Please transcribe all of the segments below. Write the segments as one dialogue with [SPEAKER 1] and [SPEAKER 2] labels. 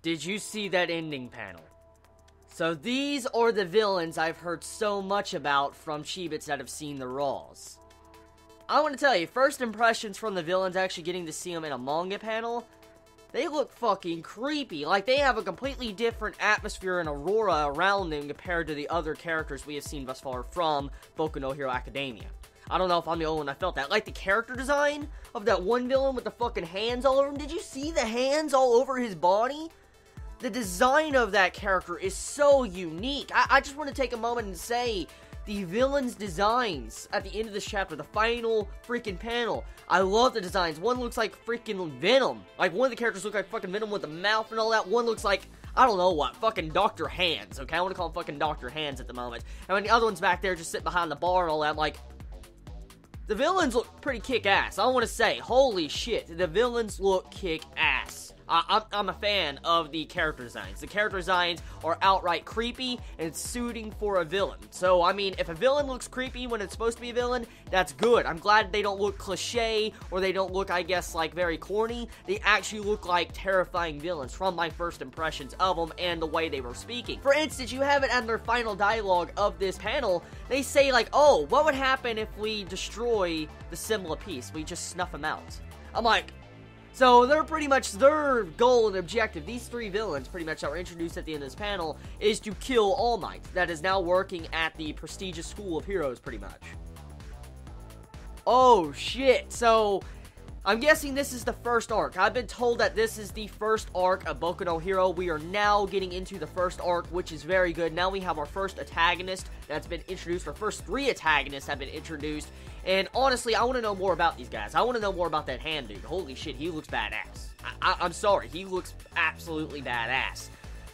[SPEAKER 1] did you see that ending panel? So these are the villains I've heard so much about from Chibits that have seen the Raws. I want to tell you, first impressions from the villains, actually getting to see them in a manga panel, they look fucking creepy. Like, they have a completely different atmosphere and aura around them compared to the other characters we have seen thus far from Boku no Hero Academia. I don't know if I'm the only one that felt that. Like, the character design of that one villain with the fucking hands all over him. Did you see the hands all over his body? The design of that character is so unique. I just want to take a moment and say, the villain's designs at the end of this chapter, the final freaking panel, I love the designs. One looks like freaking Venom. Like, one of the characters look like fucking Venom with the mouth and all that. One looks like, I don't know what, fucking Dr. Hands, okay? I want to call him fucking Dr. Hands at the moment. And when the other one's back there just sitting behind the bar and all that, I'm like, the villains look pretty kick-ass. I want to say, holy shit, the villains look kick-ass. I'm a fan of the character designs. The character designs are outright creepy and suiting for a villain. So, I mean, if a villain looks creepy when it's supposed to be a villain, that's good. I'm glad they don't look cliche, or they don't look, I guess, like, very corny. They actually look like terrifying villains from my first impressions of them and the way they were speaking. For instance, you have it in their final dialogue of this panel. They say, like, oh, what would happen if we destroy the symbol of peace? We just snuff them out. I'm like, so they're pretty much, their goal and objective, these three villains pretty much that were introduced at the end of this panel, is to kill All Might, that is now working at the prestigious School of Heroes pretty much. Oh shit, so I'm guessing this is the first arc. I've been told that this is the first arc of Boku no Hero. We are now getting into the first arc, which is very good. Now we have our first antagonist that's been introduced. Our first three antagonists have been introduced. And honestly, I want to know more about these guys. I want to know more about that hand dude. Holy shit, he looks badass. I'm sorry, he looks absolutely badass.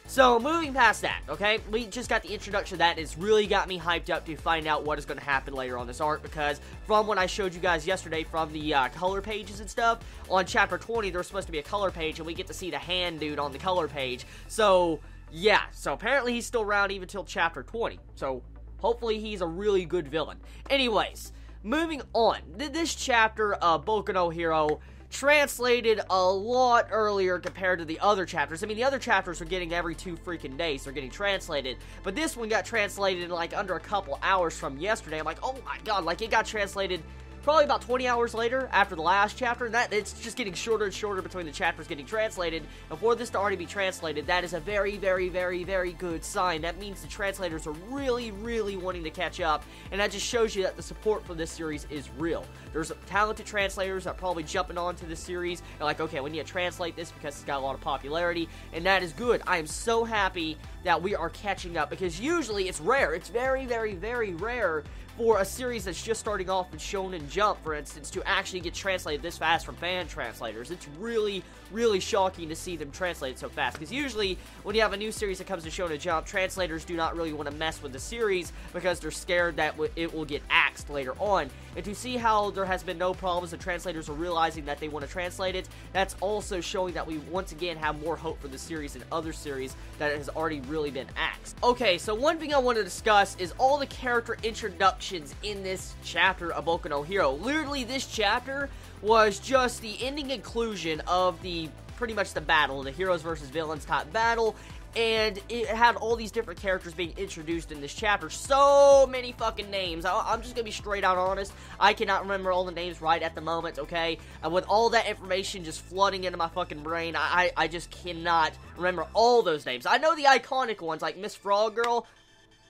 [SPEAKER 1] So, moving past that, okay, we just got the introduction. That has really got me hyped up to find out what is going to happen later on this arc, because from what I showed you guys yesterday from the color pages and stuff, on Chapter 20, there's supposed to be a color page, and we get to see the hand dude on the color page. So, yeah, so apparently he's still around even till Chapter 20, so hopefully he's a really good villain. Anyways, moving on, this chapter of Boku no Hero translated a lot earlier compared to the other chapters. I mean, the other chapters are getting every 2 freaking days, they're getting translated, but this one got translated in like under a couple hours from yesterday. I'm like, oh my god, like it got translated probably about 20 hours later after the last chapter, and that it's just getting shorter and shorter between the chapters getting translated. And for this to already be translated, that is a very, very, very, very good sign. That means the translators are really, really wanting to catch up, and that just shows you that the support for this series is real. There's talented translators that are probably jumping onto this series. They're like, okay, we need to translate this because it's got a lot of popularity, and that is good. I am so happy that we are catching up, because usually it's rare. It's very, very, very rare for a series that's just starting off with Shonen Jump, for instance, to actually get translated this fast from fan translators. It's really, really shocking to see them translate it so fast, because usually when you have a new series that comes to Shonen Jump, translators do not really want to mess with the series because they're scared that it will get axed later on. And to see how there has been no problems, the translators are realizing that they want to translate it, that's also showing that we once again have more hope for the series than other series that has already really been axed. Okay, so one thing I want to discuss is all the character introductions in this chapter of Boku no Hero. Literally, this chapter was just the ending conclusion of the pretty much the battle, the heroes versus villains type battle, and it had all these different characters being introduced in this chapter. So many fucking names. I'm just gonna be straight out honest. I cannot remember all the names right at the moment, okay? And with all that information just flooding into my fucking brain, I just cannot remember all those names. I know the iconic ones, like Miss Frog Girl.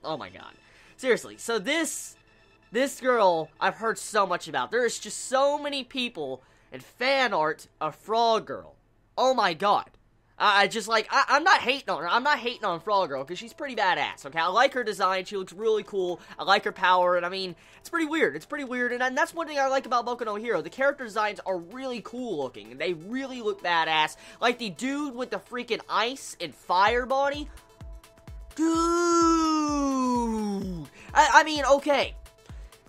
[SPEAKER 1] Oh my god. Seriously, so this girl, I've heard so much about. There is just so many people and fan art of Frog Girl. Oh my god. I just, like, I'm not hating on her. I'm not hating on Frog Girl, because she's pretty badass, okay? I like her design. She looks really cool. I like her power, and I mean, it's pretty weird. It's pretty weird, and that's one thing I like about Boku no Hero. The character designs are really cool looking, and they really look badass. Like the dude with the freaking ice and fire body. Dude! I mean, okay.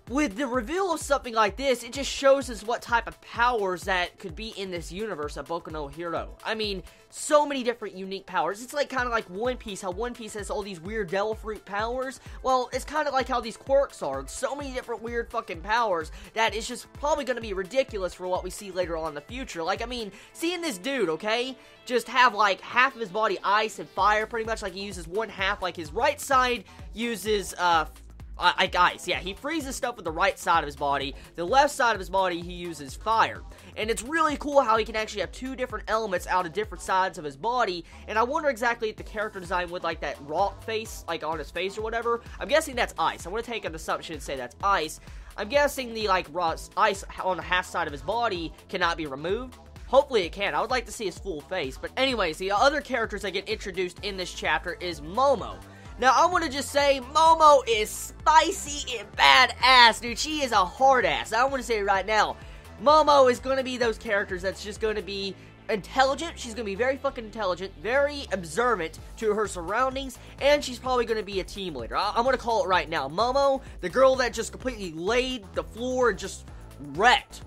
[SPEAKER 1] with the reveal of something like this, it just shows us what type of powers that could be in this universe of Boku no Hero. I mean, so many different unique powers. It's like kind of like One Piece, how One Piece has all these weird devil fruit powers. Well, it's kind of like how these quirks are. So many different weird fucking powers that it's just probably going to be ridiculous for what we see later on in the future. Like, I mean, seeing this dude, okay, just have like half of his body ice and fire, pretty much. Like, he uses one half, like his right side uses, ice. Yeah, he freezes stuff with the right side of his body. The left side of his body, he uses fire. And it's really cool how he can actually have two different elements out of different sides of his body. And I wonder exactly if the character design with, like, that rock face, like, on his face or whatever. I'm guessing that's ice. I want to take an assumption and say that's ice. I'm guessing the, like, ice on the half side of his body cannot be removed. Hopefully it can. I would like to see his full face. But anyways, the other characters that get introduced in this chapter is Momo. Now, I want to just say, Momo is spicy and badass, dude. She is a hard ass. I want to say it right now. Momo is going to be those characters that's just going to be intelligent. She's going to be very fucking intelligent, very observant to her surroundings, and she's probably going to be a team leader. I'm going to call it right now. Momo, the girl that just completely laid the floor and just wrecked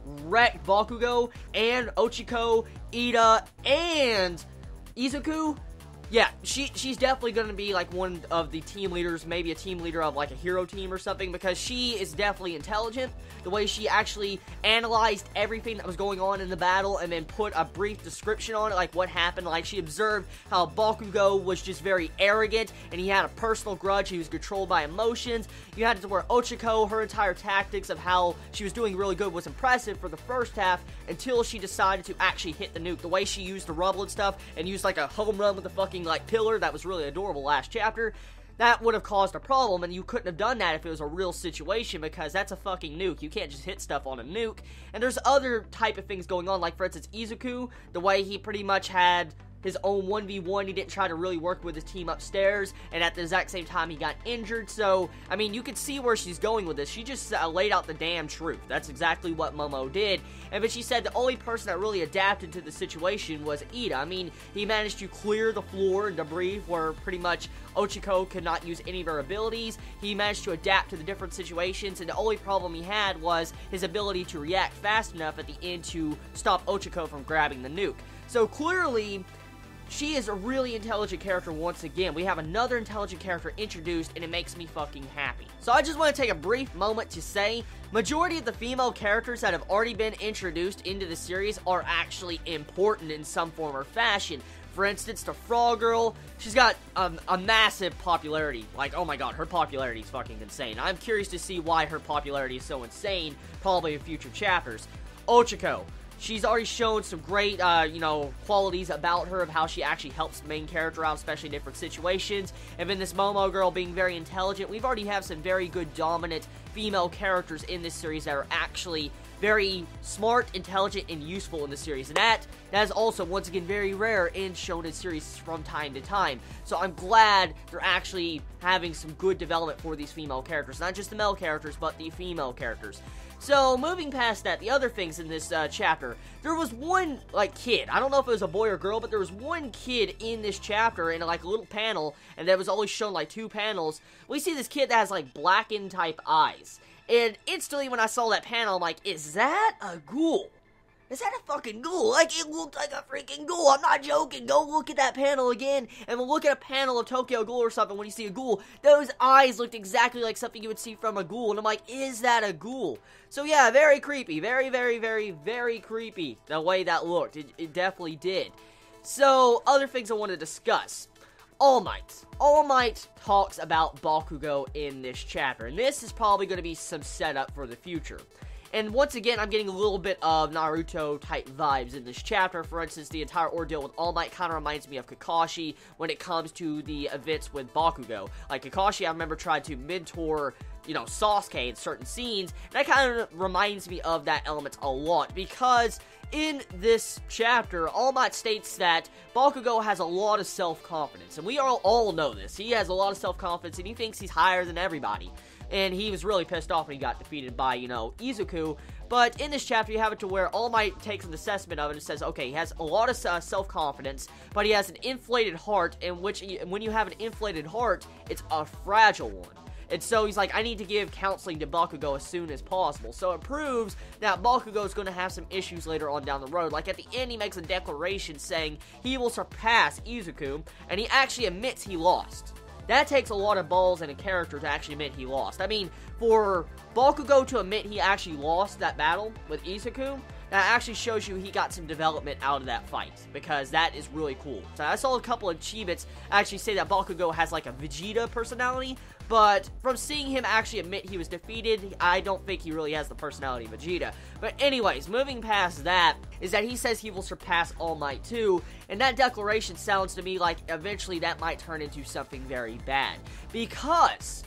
[SPEAKER 1] Bakugo and Ochiko, Ida, and Izuku. Yeah, she's definitely going to be, like, one of the team leaders, maybe a team leader of, like, a hero team or something, because she is definitely intelligent. The way she actually analyzed everything that was going on in the battle and then put a brief description on it, like, what happened. Like, she observed how Bakugo was just very arrogant, and he had a personal grudge. He was controlled by emotions. You had to where Ochiko, her entire tactics of how she was doing really good was impressive for the first half until she decided to actually hit the nuke. The way she used the rubble and stuff and used, like, a home run with the fucking, like, pillar that was really adorable last chapter, that would have caused a problem, and you couldn't have done that if it was a real situation, because that's a fucking nuke. You can't just hit stuff on a nuke. And there's other type of things going on, like, for instance, Izuku, the way he pretty much had his own 1v1, he didn't try to really work with his team upstairs, and at the exact same time he got injured. So, I mean, you could see where she's going with this. She just laid out the damn truth. That's exactly what Momo did. And but she said the only person that really adapted to the situation was Ida. I mean, he managed to clear the floor and debris where pretty much Ochiko could not use any of her abilities. He managed to adapt to the different situations, and the only problem he had was his ability to react fast enough at the end to stop Ochiko from grabbing the nuke. So clearly, she is a really intelligent character once again. We have another intelligent character introduced, and it makes me fucking happy. So I just want to take a brief moment to say, majority of the female characters that have already been introduced into the series are actually important in some form or fashion. For instance, the Frog Girl, she's got a massive popularity. Like, oh my god, her popularity is fucking insane. I'm curious to see why her popularity is so insane, probably in future chapters. Ochiko. She's already shown some great, qualities about her of how she actually helps the main character out, especially in different situations. And then this Momo girl being very intelligent. We've already have some very good dominant female characters in this series that are actually very smart, intelligent, and useful in the series. And that is also, once again, very rare in shonen series from time to time. So I'm glad they're actually having some good development for these female characters. Not just the male characters, but the female characters. So, moving past that, the other things in this chapter, there was one, like, kid. I don't know if it was a boy or girl, but there was one kid in this chapter in, like, a little panel, and that was always shown, like, 2 panels. We see this kid that has, like, blackened type eyes. And instantly when I saw that panel, I'm like, is that a ghoul? Is that a fucking ghoul? Like, it looked like a freaking ghoul. I'm not joking. Go look at that panel again, and we'll look at a panel of Tokyo Ghoul or something when you see a ghoul. Those eyes looked exactly like something you would see from a ghoul, and I'm like, is that a ghoul? So yeah, very creepy. Very, very, very, very creepy, the way that looked. It definitely did. So, other things I want to discuss. All Might. All Might talks about Bakugo in this chapter, and this is probably going to be some setup for the future. And once again, I'm getting a little bit of Naruto-type vibes in this chapter. For instance, the entire ordeal with All Might kind of reminds me of Kakashi when it comes to the events with Bakugo. Like, Kakashi, I remember, tried to mentor, Sasuke in certain scenes, and that kind of reminds me of that element a lot, because in this chapter, All Might states that Bakugo has a lot of self-confidence, and we all know this. He has a lot of self-confidence, and he thinks he's higher than everybody. And he was really pissed off when he got defeated by, Izuku. But in this chapter, you have it to where All Might takes an assessment of it and says, okay, he has a lot of self-confidence, but he has an inflated heart, in which, when you have an inflated heart, it's a fragile one. And so he's like, I need to give counseling to Bakugo as soon as possible. So it proves that Bakugo is going to have some issues later on down the road. Like at the end, he makes a declaration saying he will surpass Izuku, and he actually admits he lost. That takes a lot of balls and a character to actually admit he lost. I mean, for Bakugo to admit he actually lost that battle with Izuku, that actually shows you he got some development out of that fight, because that is really cool. So I saw a couple of Chibits actually say that Bakugo has like a Vegeta personality, but from seeing him actually admit he was defeated, I don't think he really has the personality of Vegeta. But anyways, moving past that, is that he says he will surpass All Might too, and that declaration sounds to me like eventually that might turn into something very bad. Because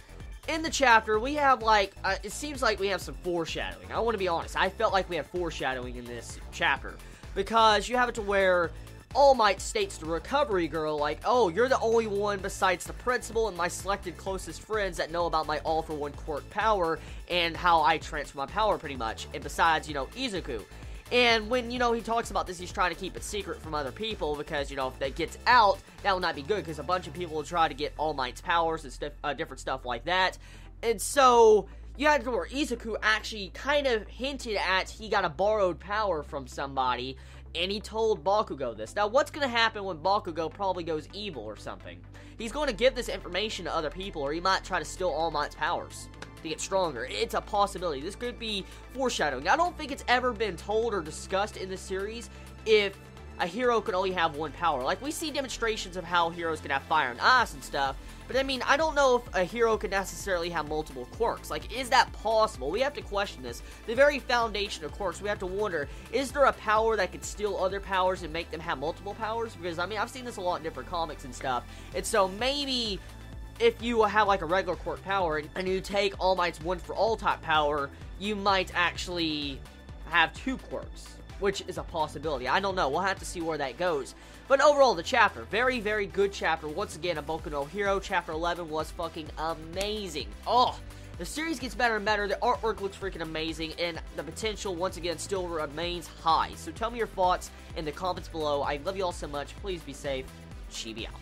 [SPEAKER 1] in the chapter, we have, like, it seems like we have some foreshadowing. I want to be honest. I felt like we had foreshadowing in this chapter. Because you have it to where All Might states to Recovery Girl, like, oh, you're the only one besides the principal and my selected closest friends that know about my all-for-one quirk power and how I transfer my power, pretty much. And besides, you know, Izuku. And when, you know, he talks about this, he's trying to keep it secret from other people because, you know, if that gets out, that will not be good because a bunch of people will try to get All Might's powers and different stuff like that. And so, you had to where Izuku actually kind of hinted at he got a borrowed power from somebody, and he told Bakugo this. Now, what's going to happen when Bakugo probably goes evil or something? He's going to give this information to other people, or he might try to steal All Might's powers to get stronger. It's a possibility. This could be foreshadowing. I don't think it's ever been told or discussed in the series if a hero could only have one power. Like, we see demonstrations of how heroes can have fire and ice and stuff, but I mean, I don't know if a hero could necessarily have multiple quirks. Like, is that possible? We have to question this. The very foundation of quirks, we have to wonder, is there a power that could steal other powers and make them have multiple powers? Because, I mean, I've seen this a lot in different comics and stuff, and so maybe if you have like a regular quirk power and you take All Might's one for all type power, you might actually have two quirks, which is a possibility. I don't know. We'll have to see where that goes. But overall, the chapter, very, very good chapter. Once again, a Boku no Hero. Chapter 11 was fucking amazing. Oh, the series gets better and better. The artwork looks freaking amazing, and the potential, once again, still remains high. So tell me your thoughts in the comments below. I love you all so much. Please be safe. Chibi out.